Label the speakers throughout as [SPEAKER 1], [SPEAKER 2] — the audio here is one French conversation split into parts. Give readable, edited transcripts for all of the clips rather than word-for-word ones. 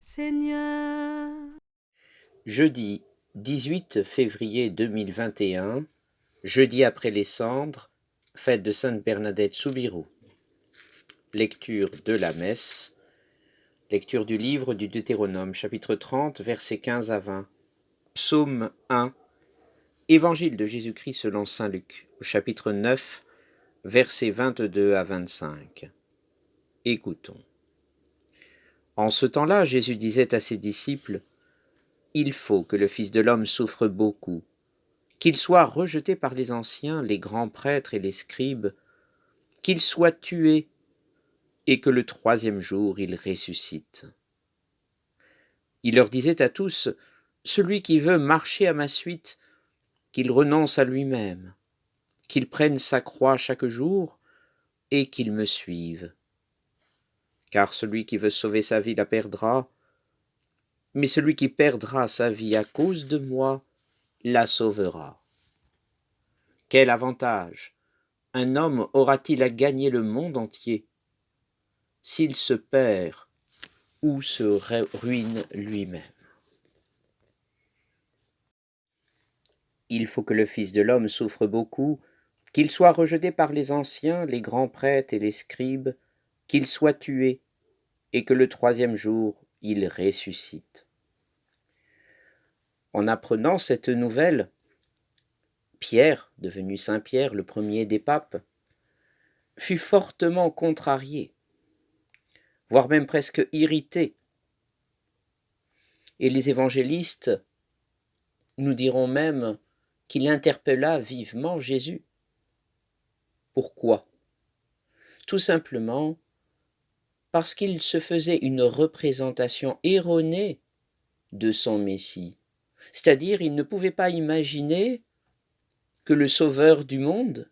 [SPEAKER 1] Seigneur.
[SPEAKER 2] Jeudi 18 février 2021, jeudi après les cendres, fête de Sainte Bernadette Soubirous. Lecture de la messe, lecture du livre du Deutéronome, chapitre 30, versets 15 à 20. Psaume 1, Évangile de Jésus-Christ selon saint Luc, au chapitre 9, versets 22 à 25. Écoutons. En ce temps-là, Jésus disait à ses disciples, « Il faut que le Fils de l'homme souffre beaucoup, qu'il soit rejeté par les anciens, les grands prêtres et les scribes, qu'il soit tué, et que le troisième jour il ressuscite. » Il leur disait à tous, « Celui qui veut marcher à ma suite, qu'il renonce à lui-même, qu'il prenne sa croix chaque jour, et qu'il me suive. Car celui qui veut sauver sa vie la perdra, mais celui qui perdra sa vie à cause de moi la sauvera. Quel avantage un homme aura-t-il à gagner le monde entier s'il se perd ou se ruine lui-même? Il faut que le Fils de l'homme souffre beaucoup, qu'il soit rejeté par les anciens, les grands prêtres et les scribes, qu'il soit tué, et que le troisième jour il ressuscite. En apprenant cette nouvelle, Pierre, devenu Saint Pierre, le premier des papes, fut fortement contrarié, voire même presque irrité. Et les évangélistes nous diront même qu'il interpella vivement Jésus. Pourquoi? Tout simplement parce qu'il se faisait une représentation erronée de son Messie. C'est-à-dire, il ne pouvait pas imaginer que le Sauveur du monde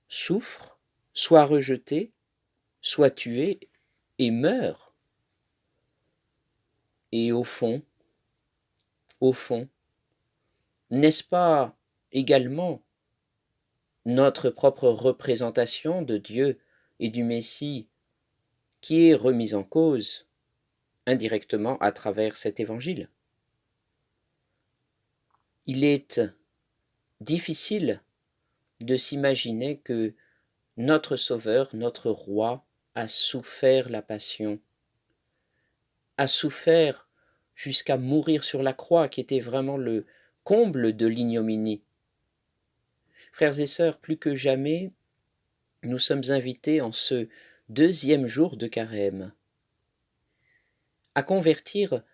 [SPEAKER 2] souffre, soit rejeté, soit tué et meurt. Et au fond, n'est-ce pas également notre propre représentation de Dieu et du Messie qui est remise en cause indirectement à travers cet évangile? Il est difficile de s'imaginer que notre Sauveur, notre Roi, a souffert la passion, a souffert jusqu'à mourir sur la croix, qui était vraiment le comble de l'ignominie. Frères et sœurs, plus que jamais, nous sommes invités en ce deuxième jour de Carême à convertir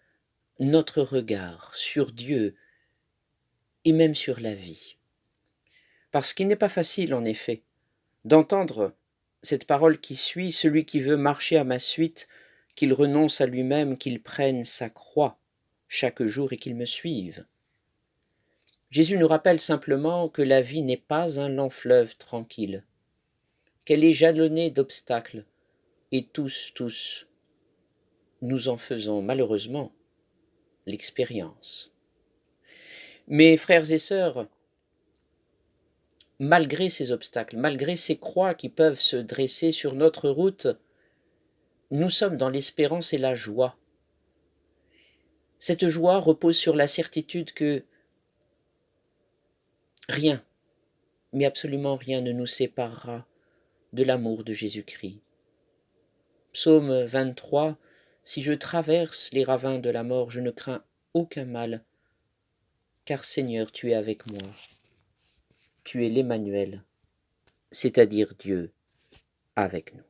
[SPEAKER 2] notre regard sur Dieu et même sur la vie. Parce qu'il n'est pas facile, en effet, d'entendre cette parole qui suit, « Celui qui veut marcher à ma suite, qu'il renonce à lui-même, qu'il prenne sa croix chaque jour et qu'il me suive. » Jésus nous rappelle simplement que la vie n'est pas un long fleuve tranquille, qu'elle est jalonnée d'obstacles, et tous, nous en faisons malheureusement l'expérience. Mais frères et sœurs, malgré ces obstacles, malgré ces croix qui peuvent se dresser sur notre route, nous sommes dans l'espérance et la joie. Cette joie repose sur la certitude que rien, mais absolument rien ne nous séparera de l'amour de Jésus-Christ. Psaume 23, « Si je traverse les ravins de la mort, je ne crains aucun mal, car Seigneur, tu es avec moi. Tu es l'Emmanuel, c'est-à-dire Dieu avec nous. »